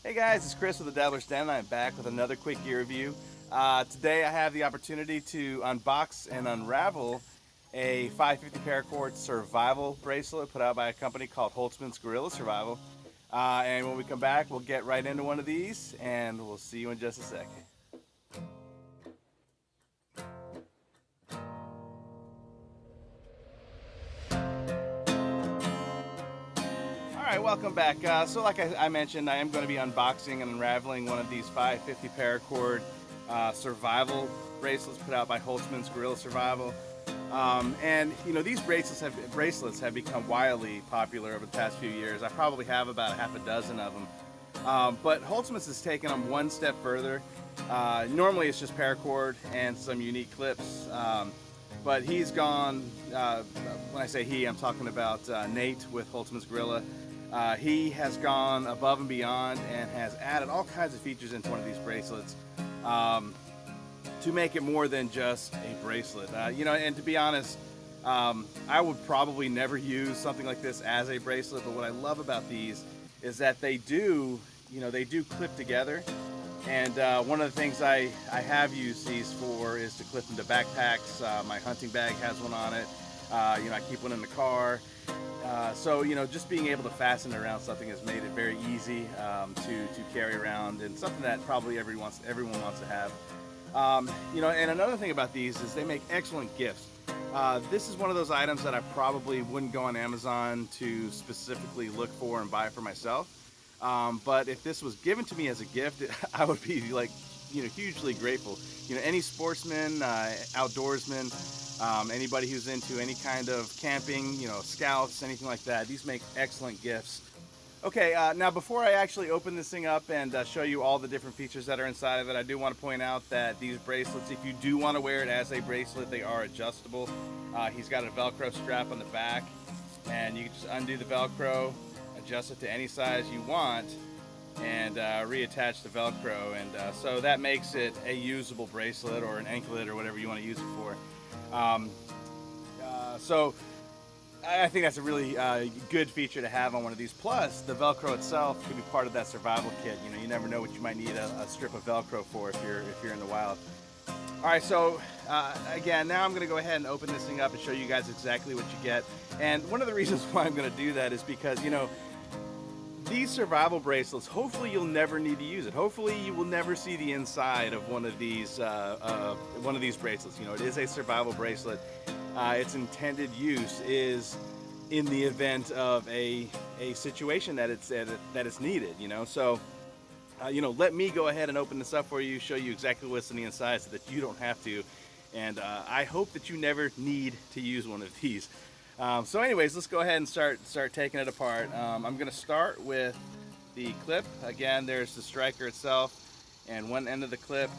Hey guys, it's Chris with the Dabbler's Den, and I'm back with another quick gear review. Today I have the opportunity to unbox and unravel a 550 paracord survival bracelet put out by a company called Holtzman's Gorilla Survival. And when we come back, we'll get right into one of these, and we'll see you in just a second. Alright, welcome back. So like I mentioned, I am going to be unboxing and unraveling one of these 550 paracord survival bracelets put out by Holtzman's Gorilla Survival. And you know, these bracelets have become wildly popular over the past few years. I probably have about a half a dozen of them. But Holtzman's has taken them one step further. Normally it's just paracord and some unique clips. But he's gone, when I say he, I'm talking about Nate with Holtzman's Gorilla. He has gone above and beyond and has added all kinds of features into one of these bracelets to make it more than just a bracelet. You know, and to be honest, I would probably never use something like this as a bracelet, but what I love about these is that they do clip together. And one of the things I have used these for is to clip into backpacks. My hunting bag has one on it. You know, I keep one in the car. So you know, just being able to fasten it around something has made it very easy to carry around, and something that probably everyone wants to have. You know, and another thing about these is they make excellent gifts. This is one of those items that I probably wouldn't go on Amazon to specifically look for and buy for myself. But if this was given to me as a gift, I would be like, you know, hugely grateful. You know, any sportsman, outdoorsman, anybody who's into any kind of camping, you know, scouts, anything like that, these make excellent gifts. Okay, now before I actually open this thing up and show you all the different features that are inside of it, I do want to point out that these bracelets, if you do want to wear it as a bracelet, they are adjustable. He's got a Velcro strap on the back, and you can just undo the Velcro, adjust it to any size you want, and reattach the Velcro, and so that makes it a usable bracelet or an anklet or whatever you want to use it for. So I think that's a really good feature to have on one of these. Plus, the Velcro itself could be part of that survival kit. You know, you never know what you might need a strip of Velcro for if you're in the wild. All right, so again, now I'm going to go ahead and open this thing up and show you guys exactly what you get. And one of the reasons why I'm going to do that is because, you know, these survival bracelets, hopefully you'll never need to use it. Hopefully you will never see the inside of one of these bracelets. You know, it is a survival bracelet. Its intended use is in the event of a situation that it's needed. You know, so you know, let me go ahead and open this up for you, show you exactly what's in the inside, so that you don't have to. And I hope that you never need to use one of these. So anyways, let's go ahead and start taking it apart. I'm going to start with the clip. Again, there's the striker itself and one end of the clip.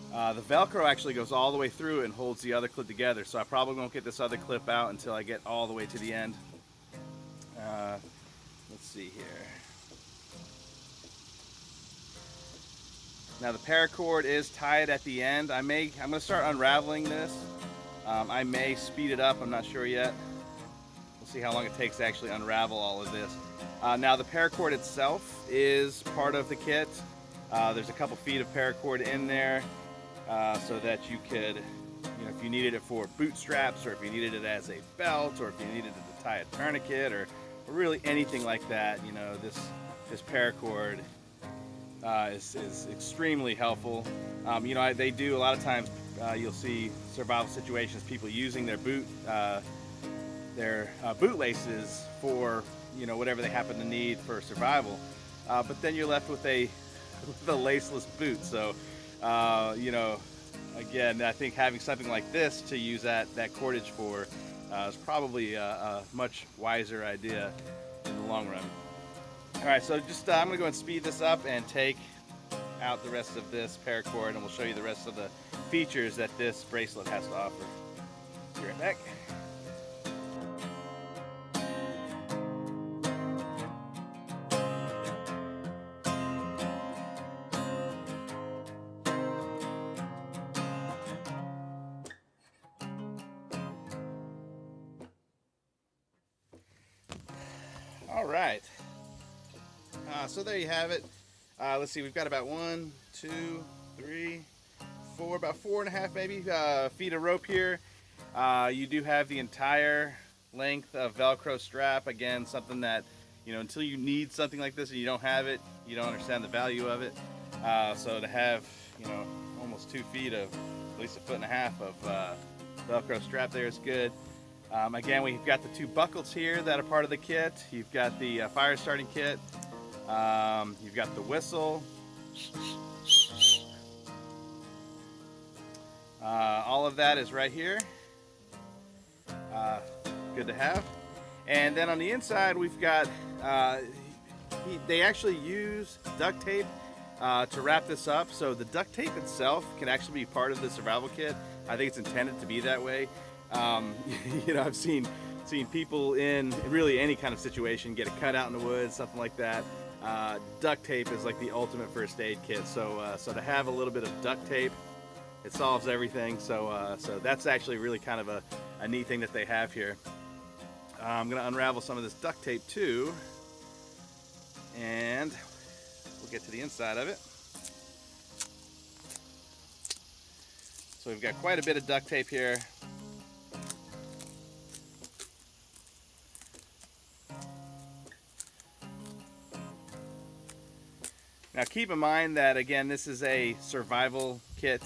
The Velcro actually goes all the way through and holds the other clip together, so I probably won't get this other clip out until I get all the way to the end. Let's see here. Now the paracord is tied at the end. I'm going to start unraveling this. I may speed it up, I'm not sure yet. We'll see how long it takes to actually unravel all of this. Now the paracord itself is part of the kit. There's a couple feet of paracord in there so that you could, you know, if you needed it for bootstraps, or if you needed it as a belt, or if you needed it to tie a tourniquet, or really anything like that, you know, this paracord is extremely helpful. You know, they do a lot of times. You'll see survival situations, people using their boot laces for, you know, whatever they happen to need for survival. But then you're left with a laceless boot. So, you know, again, I think having something like this to use that cordage for is probably a much wiser idea in the long run. All right, so just I'm gonna go and speed this up and take out the rest of this paracord, and we'll show you the rest of the features that this bracelet has to offer. Be right back. All right. So there you have it. Let's see, we've got about 1, 2, 3, 4, about 4.5 maybe feet of rope here. You do have the entire length of Velcro strap. Again, something that, you know, until you need something like this and you don't have it, you don't understand the value of it. So to have, you know, almost 2 feet of, at least 1.5 feet of Velcro strap there is good. Again, we've got the 2 buckles here that are part of the kit. You've got the fire starting kit. You've got the whistle. All of that is right here. Good to have. And then on the inside, we've got, they actually use duct tape to wrap this up. So the duct tape itself can actually be part of the survival kit. I think it's intended to be that way. You know, I've seen people in really any kind of situation get a cut out in the woods, something like that. Duct tape is like the ultimate first aid kit. So to have a little bit of duct tape, it solves everything. So that's actually really kind of a neat thing that they have here. I'm gonna unravel some of this duct tape too, and we'll get to the inside of it. So we've got quite a bit of duct tape here. Now keep in mind that, again, this is a survival kit.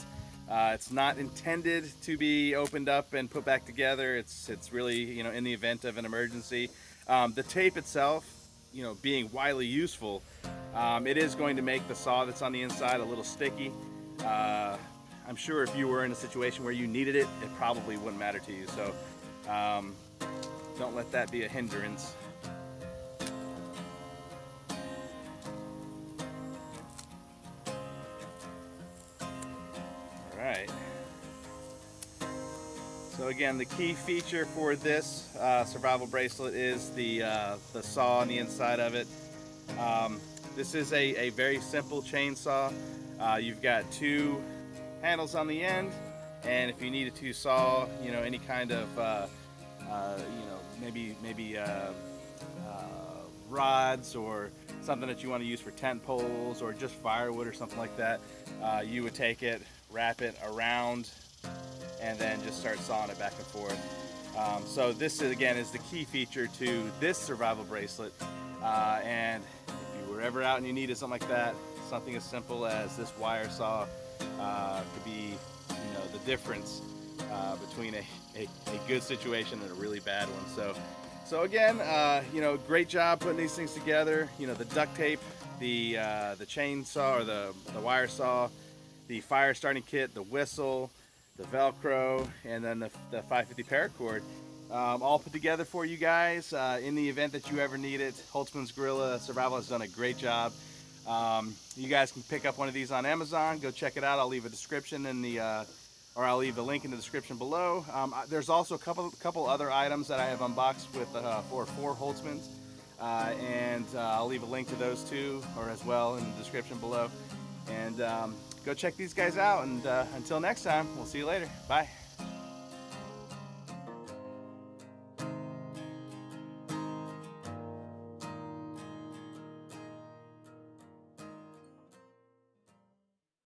It's not intended to be opened up and put back together. It's really, you know, in the event of an emergency. The tape itself, you know, being widely useful, it is going to make the saw that's on the inside a little sticky. I'm sure if you were in a situation where you needed it, it probably wouldn't matter to you. So don't let that be a hindrance. Alright. So again, the key feature for this survival bracelet is the saw on the inside of it. This is a very simple chainsaw. You've got 2 handles on the end, and if you needed to saw, you know, any kind of, you know, maybe rods or something that you want to use for tent poles or just firewood or something like that, you would take it, wrap it around, and then just start sawing it back and forth. So this is, again, is the key feature to this survival bracelet. And if you were ever out and you needed something like that, something as simple as this wire saw could be, you know, the difference between a good situation and a really bad one. So again, you know, great job putting these things together. You know, the duct tape, the chainsaw or the wire saw, the fire starting kit, the whistle, the Velcro, and then the 550 paracord, all put together for you guys in the event that you ever need it. Holtzman's Gorilla Survival has done a great job. You guys can pick up one of these on Amazon. Go check it out. I'll leave a description in the, or I'll leave the link in the description below. There's also a couple other items that I have unboxed with for Holtzman's, and I'll leave a link to those too, or as well in the description below. And go check these guys out, and until next time, we'll see you later. Bye.